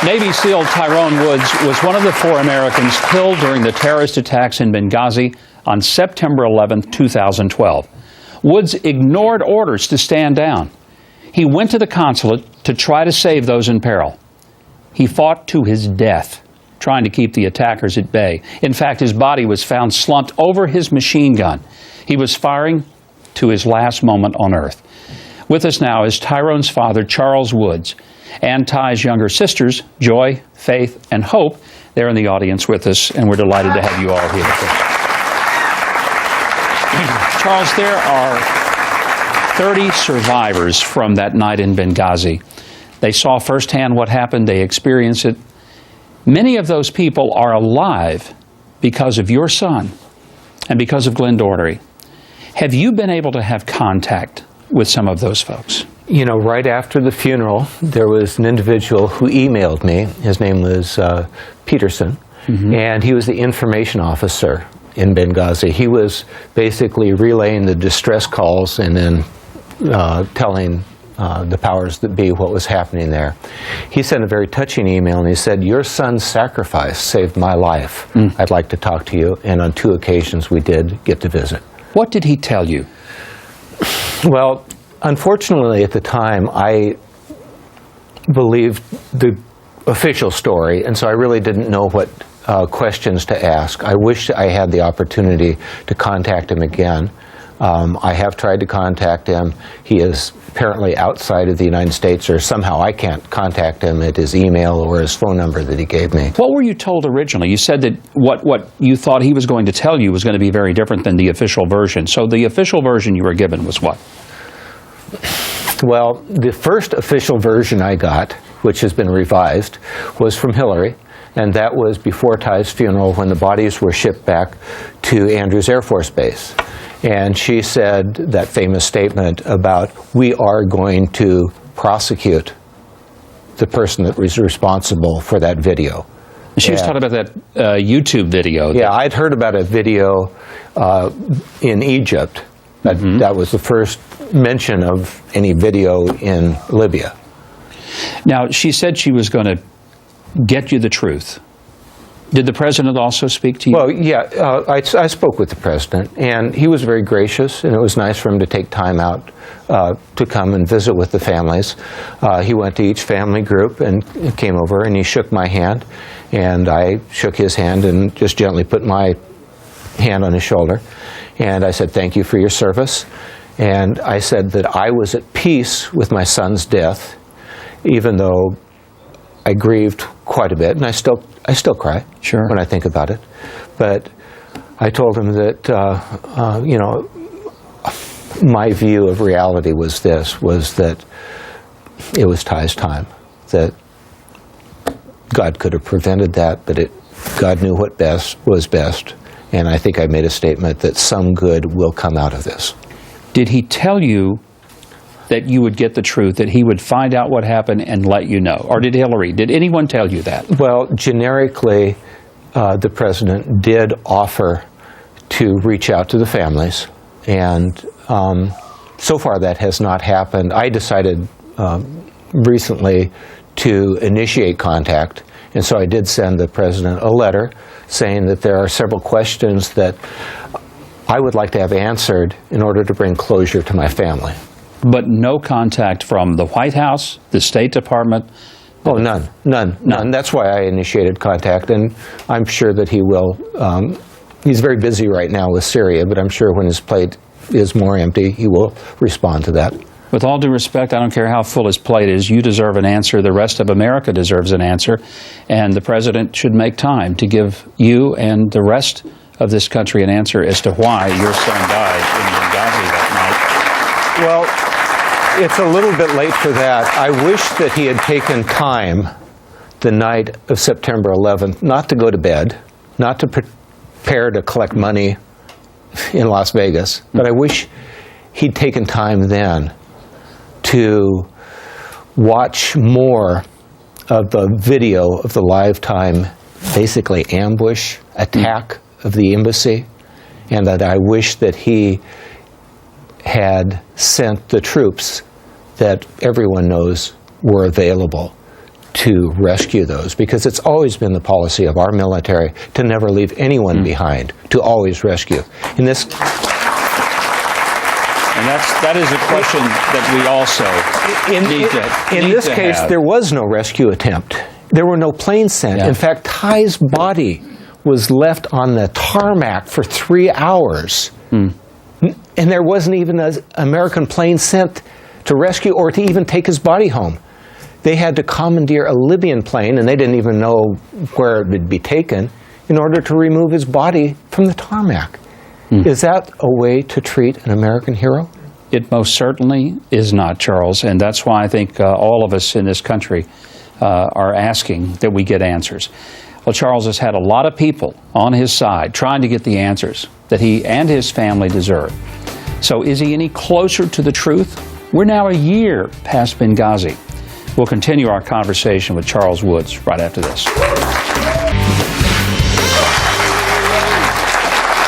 Navy SEAL Tyrone Woods was one of the 4 Americans killed during the terrorist attacks in Benghazi on September 11, 2012. Woods ignored orders to stand down. He went to the consulate to try to save those in peril. He fought to his death, trying to keep the attackers at bay. In fact, his body was found slumped over his machine gun. He was firing to his last moment on Earth. With us now is Tyrone's father, Charles Woods, and Ty's younger sisters, Joy, Faith, and Hope. They're in the audience with us, and we're delighted to have you all here. Charles, there are 30 survivors from that night in Benghazi. They saw firsthand what happened. They experienced it. Many of those people are alive because of your son and because of Glenn Doherty. Have you been able to have contact with some of those folks? You know, right after the funeral, there was an individual who emailed me. His name was Peterson, and he was the information officer in Benghazi. He was basically relaying the distress calls and then telling the powers that be what was happening there. He sent a very touching email, and he said, "Your son's sacrifice saved my life. I'd like to talk to you." And on 2 occasions we did get to visit. What did he tell you? Well, unfortunately at the time I believed the official story, and so I really didn't know what questions to ask. I wish I had the opportunity to contact him again. I have tried to contact him. He is apparently outside of the United States, or somehow I can't contact him at his email or his phone number that he gave me. What were you told originally? You said that what you thought he was going to tell you was going to be very different than the official version. So the official version you were given was what? Well, the first official version I got, which has been revised, was from Hillary, and that was before Ty's funeral when the bodies were shipped back to Andrews Air Force Base. And she said that famous statement about, "We are going to prosecute the person that was responsible for that video." She was talking about that YouTube video. Yeah, I'd heard about a video in Egypt. That was the first mention of any video in Libya. Now, she said she was going to get you the truth. Did the president also speak to you? Well, yeah, I spoke with the president, and he was very gracious, and it was nice for him to take time out to come and visit with the families. He went to each family group and came over, and he shook my hand, and I shook his hand and just gently put my hand on his shoulder. And I said, "Thank you for your service." And I said that I was at peace with my son's death, even though I grieved quite a bit, and I still cry when I think about it. But I told him that, you know, my view of reality was this, was that it was Ty's time, that God could have prevented that, but God knew what was best. And I think I made a statement that some good will come out of this. Did he tell you that you would get the truth, that he would find out what happened and let you know? Or did Hillary? Did anyone tell you that? Well, generically, the president did offer to reach out to the families, and so far that has not happened. I decided recently to initiate contact, and so I did send the president a letter saying that there are several questions that I would like to have answered in order to bring closure to my family. But no contact from the White House, the State Department? Oh, none. That's why I initiated contact, and I'm sure that he will. He's very busy right now with Syria, but I'm sure when his plate is more empty, he will respond to that. With all due respect, I don't care how full his plate is, you deserve an answer. The rest of America deserves an answer. And the president should make time to give you and the rest of this country an answer as to why your son died in Benghazi that night. Well, it's a little bit late for that. I wish that he had taken time the night of September 11th, not to go to bed, not to prepare to collect money in Las Vegas, but I wish he'd taken time then to watch more of the video of the lifetime, basically ambush, attack of the embassy, and that I wish that he had sent the troops that everyone knows were available to rescue those, because it's always been the policy of our military to never leave anyone behind, to always rescue. In this, and that is a question that we also need to in this case, there was no rescue attempt. There were no planes sent. Yeah. In fact, Ty's body was left on the tarmac for 3 hours. And there wasn't even an American plane sent to rescue or to even take his body home. They had to commandeer a Libyan plane, and they didn't even know where it would be taken, in order to remove his body from the tarmac. Is that a way to treat an American hero? It most certainly is not, Charles, and that's why I think all of us in this country are asking that we get answers. Well, Charles has had a lot of people on his side trying to get the answers that he and his family deserve. So is he any closer to the truth? We're now a year past Benghazi. We'll continue our conversation with Charles Woods right after this.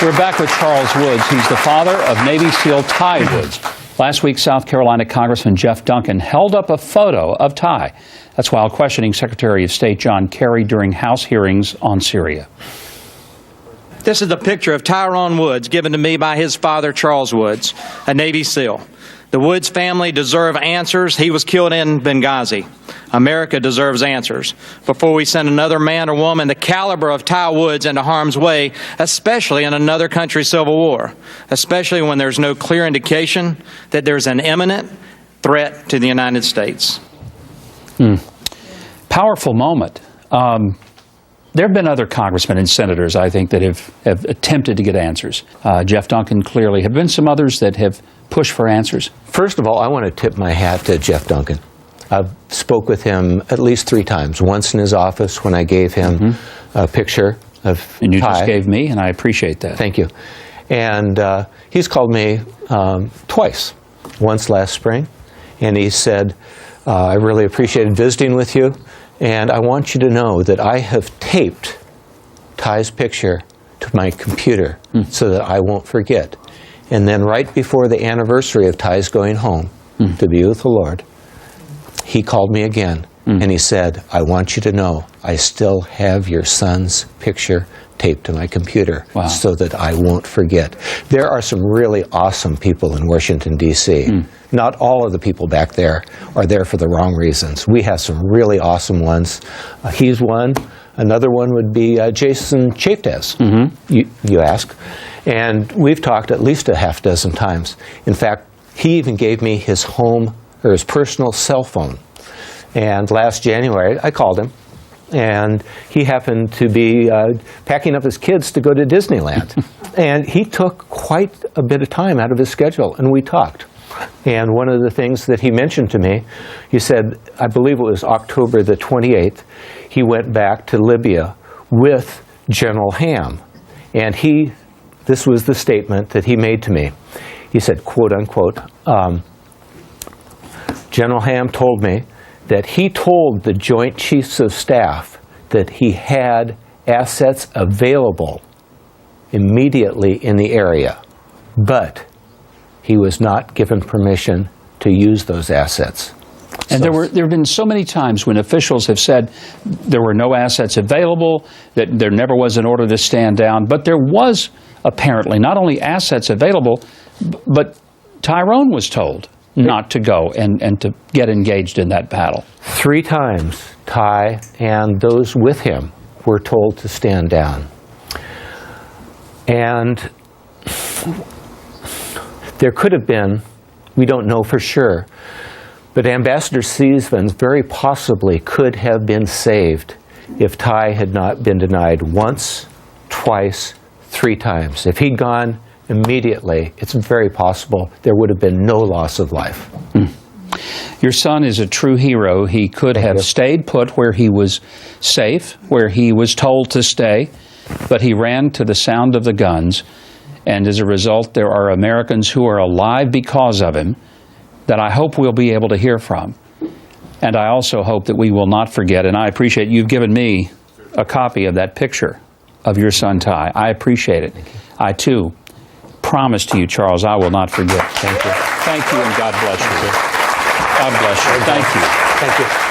We're back with Charles Woods. He's the father of Navy SEAL Ty Woods. Last week, South Carolina Congressman Jeff Duncan held up a photo of Ty. That's while questioning Secretary of State John Kerry during House hearings on Syria. This is the picture of Tyrone Woods given to me by his father, Charles Woods, a Navy SEAL. The Woods family deserve answers. He was killed in Benghazi. America deserves answers before we send another man or woman the caliber of Ty Woods into harm's way, especially in another country's civil war, especially when there's no clear indication that there's an imminent threat to the United States. Powerful moment. There have been other congressmen and senators, I think, that have attempted to get answers. Jeff Duncan clearly. Have been some others that have pushed for answers? First of all, I want to tip my hat to Jeff Duncan. I spoke with him at least 3 times. Once in his office when I gave him a picture of And you Ty. just gave me, and I appreciate that. Thank you. And he's called me twice. Once last spring, and he said, I really appreciated visiting with you, and I want you to know that I have taped Ty's picture to my computer so that I won't forget. And then right before the anniversary of Ty's going home to be with the Lord, he called me again, and he said, I want you to know I still have your son's picture taped to my computer so that I won't forget. There are some really awesome people in Washington, D.C. Not all of the people back there are there for the wrong reasons. We have some really awesome ones. He's one. Another one would be Jason Chaftez, you ask. And we've talked at least a half dozen times. In fact, he even gave me his home or his personal cell phone. And last January, I called him. And he happened to be packing up his kids to go to Disneyland. And he took quite a bit of time out of his schedule, and we talked. And one of the things that he mentioned to me, he said, I believe it was October the 28th, he went back to Libya with General Ham. And this was the statement that he made to me. He said, quote unquote, General Ham told me that he told the Joint Chiefs of Staff that he had assets available immediately in the area, but he was not given permission to use those assets. And there have been so many times when officials have said there were no assets available, that there never was an order to stand down, but there was apparently not only assets available, but Tyrone was told not to go and to get engaged in that battle. 3 times, Ty and those with him were told to stand down. And there could have been, we don't know for sure, but Ambassador Stevens very possibly could have been saved if Ty had not been denied once, twice, 3 times. If he'd gone immediately, it's very possible there would have been no loss of life. Your son is a true hero. He could have stayed put where he was safe, where he was told to stay, but he ran to the sound of the guns, and as a result, there are Americans who are alive because of him that I hope we'll be able to hear from. And I also hope that we will not forget, and I appreciate you've given me a copy of that picture of your son Ty. I appreciate it. I, too, promise to you, Charles, I will not forget. Thank you. Thank you, and God bless you. God bless you. Thank you. Thank you.